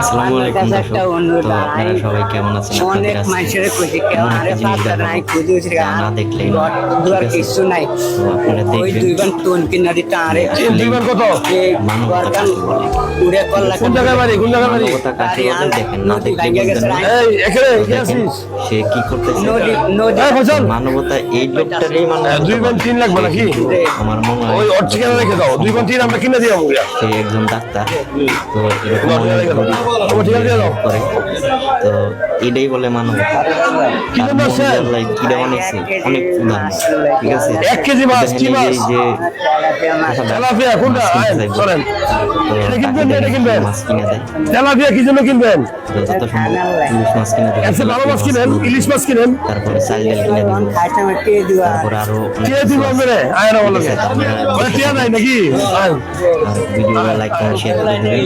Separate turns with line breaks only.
আসসালামু আলাইকুম দর্শক, তো আপনারা সবাই কেমন আছেন? আপনাদের আজকে এমন একটা জিনিস দেখাবো না দেখলেই না, ঠিক আছে? তো আপনারা দেখবেন আসলে মানবতা কাকে বলে। মানবতা কাকে বলে দেখেন, না দেখলে বুঝবেন না। দেখেন সে কি করতেছে। মানবতা এই লোকটারই আমার মনে হয় সে একজন ডাক্তার, তো এরকম করে, তো এটাই বলে মানবতা। কিরা অনেক অনেক উদাহরণ, ঠিক আছে? দেখেন এই যে মাছ কিনে দেয়, যত সম্ভব ইলিশ মাছ কিনে দেয়,
ইলিশ মাছ কিনেন,
তারপরে চাল ডাল কিনে দেয়, তারপরে আরো ভিডিও লাইক শেয়ার করে দেবেন।